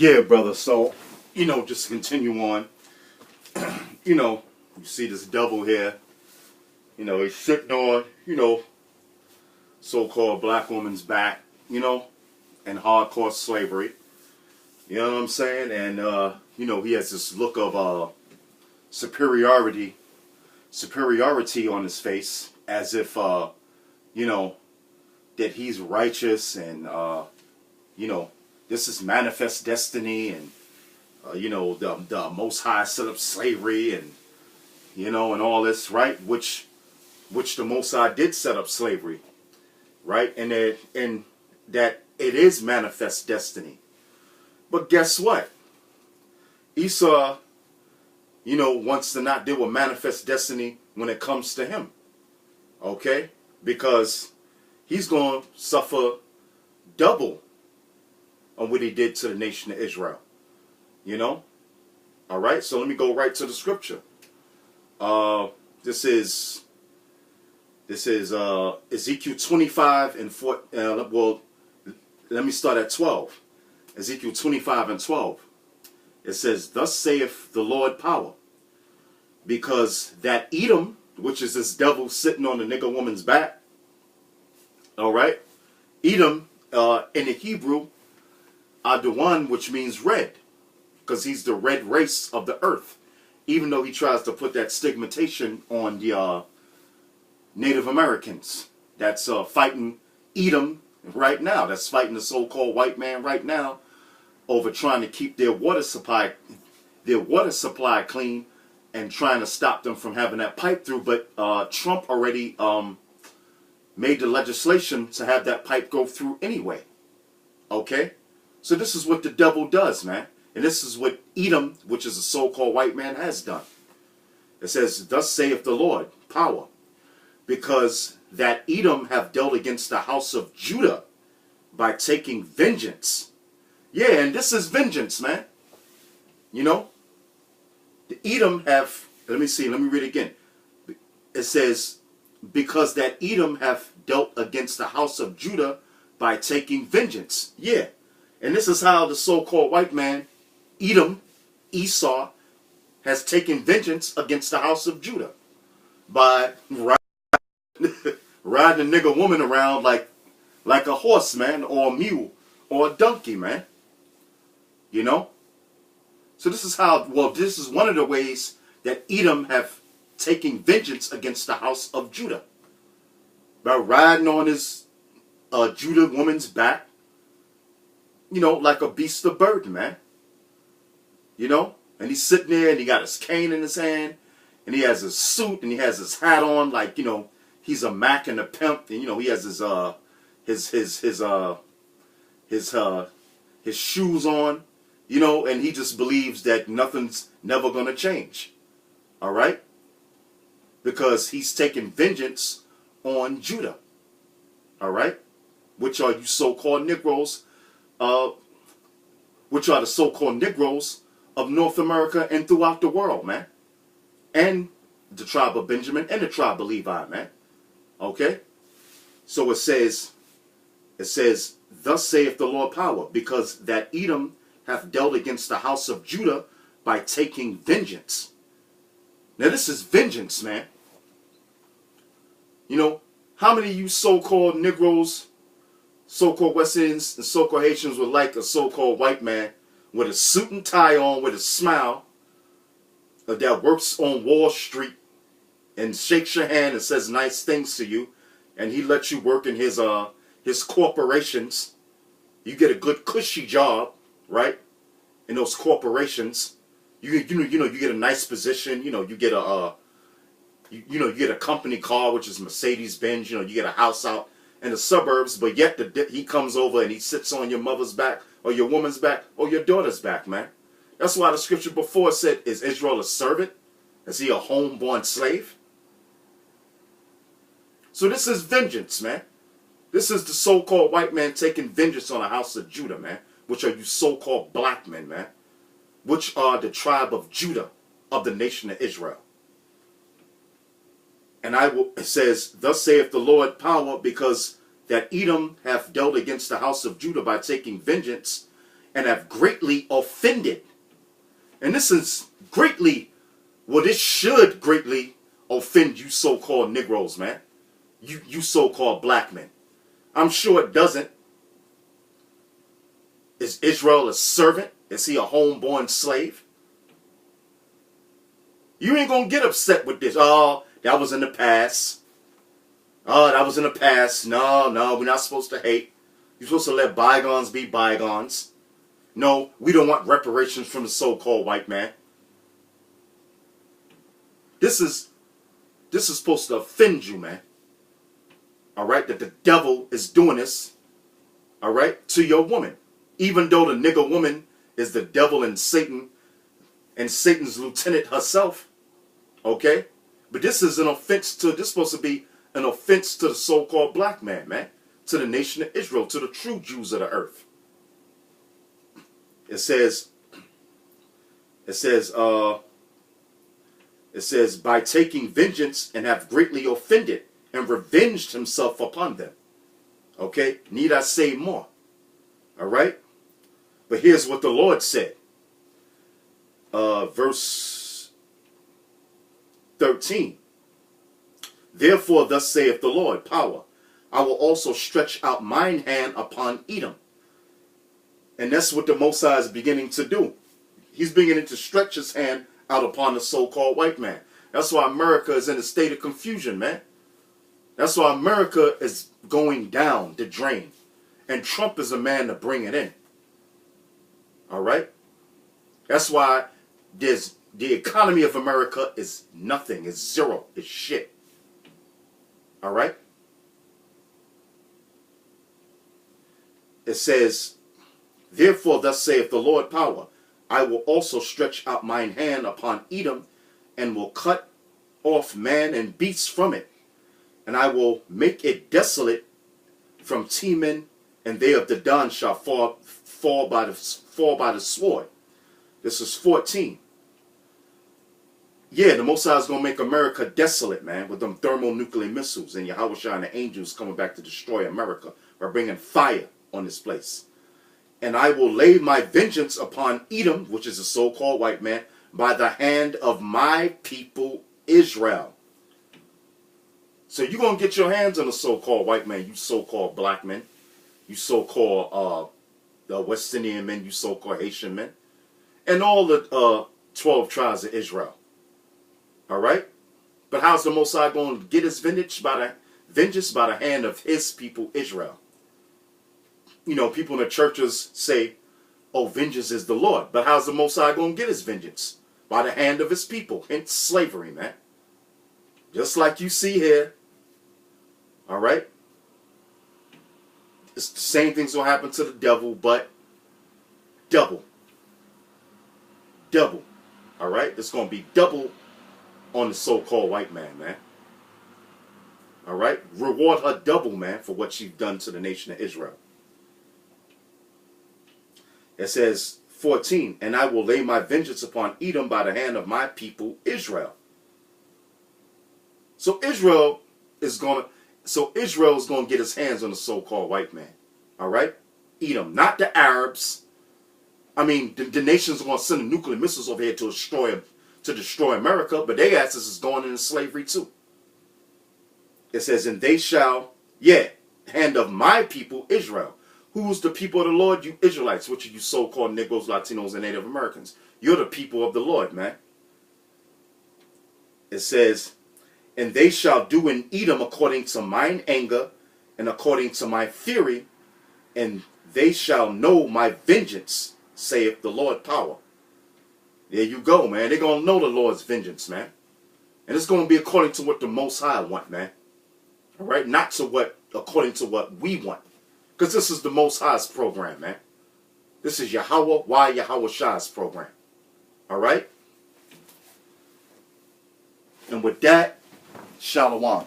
Yeah, brother. So, just to continue on. You see this devil here. He's sitting on, so-called black woman's back, and hardcore slavery. You know what I'm saying? And, he has this look of superiority on his face, as if, that he's righteous and, this is manifest destiny and, the Most High set up slavery and, and all this, right? Which the Most High did set up slavery, right? And that it is manifest destiny. But guess what? Esau, wants to not deal with manifest destiny when it comes to him. Okay? Because he's going to suffer double on what he did to the nation of Israel. All right? So let me go right to the scripture. This is Ezekiel 25 and 4. Well, let me start at 12. Ezekiel 25 and 12. It says, "Thus saith the Lord power, because that Edom, which is this devil sitting on the nigger woman's back, all right, Edom in the Hebrew, Adawan, which means red, because he's the red race of the earth, even though he tries to put that stigmatization on the Native Americans that's fighting Edom right now, that's fighting the so-called white man right now over trying to keep their water supply clean and trying to stop them from having that pipe through. But Trump already made the legislation to have that pipe go through anyway. Okay? So this is what the devil does, man. And this is what Edom, which is a so-called white man, has done. It says, "Thus saith the Lord, power, because that Edom have dealt against the house of Judah by taking vengeance." Yeah, and this is vengeance, man. The Edom have, let me read it again. It says, "Because that Edom have dealt against the house of Judah by taking vengeance." Yeah, and this is how the so-called white man, Edom, Esau, has taken vengeance against the house of Judah by riding a nigger woman around like a horse, man, or a mule, or a donkey, man. So this is one of the ways that Edom have taken vengeance against the house of Judah. By riding on his Judah woman's back, like a beast of burden, man. And he's sitting there and he got his cane in his hand and he has his suit and he has his hat on like, he's a Mac and a pimp, and he has his shoes on, and he just believes that nothing's never gonna change. All right? Because he's taking vengeance on Judah. All right? Which are you so-called Negroes, which are the so-called Negroes of North America and throughout the world, man. And the tribe of Benjamin and the tribe of Levi, man. Okay? So it says, "Thus saith the Lord power, because that Edom hath dealt against the house of Judah by taking vengeance." Now this is vengeance, man. How many of you so-called Negroes, so-called West Indians, and so-called Haitians would like a so-called white man with a suit and tie on, with a smile, that works on Wall Street and shakes your hand and says nice things to you, and he lets you work in his corporations? You get a good cushy job, right? In those corporations, you get a nice position. You get you get a company car, which is Mercedes Benz. You get a house out in the suburbs, but yet he comes over and he sits on your mother's back or your woman's back or your daughter's back, man. That's why the scripture before said, "Is Israel a servant? Is he a homeborn slave?" So this is vengeance, man. This is the so-called white man taking vengeance on the house of Judah, man. Which are you so-called black men, man. Which are the tribe of Judah of the nation of Israel. And it says, "Thus saith the Lord power, because that Edom hath dealt against the house of Judah by taking vengeance, and have greatly offended. And this is greatly, well, this should greatly offend you so-called Negroes, man. You so-called black men. I'm sure it doesn't. Is Israel a servant? Is he a homeborn slave? You ain't gonna get upset with this. Oh, that was in the past. Oh, that was in the past. No, we're not supposed to hate. You're supposed to let bygones be bygones. No, we don't want reparations from the so-called white man. This is supposed to offend you, man. All right, that the devil is doing this, all right, to your woman. Even though the nigger woman is the devil and Satan and Satan's lieutenant herself, okay? But this is an offense to, this is supposed to be an offense to the so-called black man, man. To the nation of Israel, to the true Jews of the earth. It says, by taking vengeance and have greatly offended and revenged himself upon them. Okay? Need I say more? All right? But here's what the Lord said. Verse 13. Therefore, thus saith the Lord, power, I will also stretch out mine hand upon Edom. And that's what the Most High is beginning to do. He's beginning to stretch his hand out upon the so-called white man. That's why America is in a state of confusion, man. That's why America is going down the drain. And Trump is a man to bring it in. All right? That's why the economy of America is nothing. It's zero. It's shit. All right? It says, therefore thus saith the Lord power, I will also stretch out mine hand upon Edom, and will cut off man and beast from it. And I will make it desolate from Teman, and they of the Don shall fall by the sword. This is 14. Yeah, the Most High is going to make America desolate, man, with them thermonuclear missiles and Yahweh and the angels coming back to destroy America by bringing fire on this place. And I will lay my vengeance upon Edom, which is a so-called white man, by the hand of my people Israel. So you're going to get your hands on the so-called white man, you so-called black men, you so-called West Indian men, you so-called Haitian men, and all the 12 tribes of Israel. All right? But how's the Most High going to get his vengeance? By the hand of his people Israel. You know, people in the churches say, oh, vengeance is the Lord. But how's the Most High going to get his vengeance? By the hand of his people. Hence slavery, man. Just like you see here. All right? It's the same thing's going to happen to the devil, but double. Double. All right? It's going to be double on the so-called white man, man. All right? Reward her double, man, for what she's done to the nation of Israel. It says, 14, and I will lay my vengeance upon Edom by the hand of my people Israel. So Israel is going to get his hands on the so-called white man. All right? Edom, not the Arabs. I mean, the nations are going to send the nuclear missiles over here to destroy America, but their asses is going into slavery too. It says, and they shall, hand of my people Israel. Who's the people of the Lord? You Israelites, which are you so-called Negroes, Latinos, and Native Americans. You're the people of the Lord, man. It says, and they shall do in Edom according to mine anger and according to my fury, and they shall know my vengeance, saith the Lord power. There you go, man. They're going to know the Lord's vengeance, man. And it's going to be according to what the Most High want, man. All right? Not according to what we want. Because this is the Most High's program, man. This is Yahweh, Yahweh Shah's program. All right? And with that, Shalom.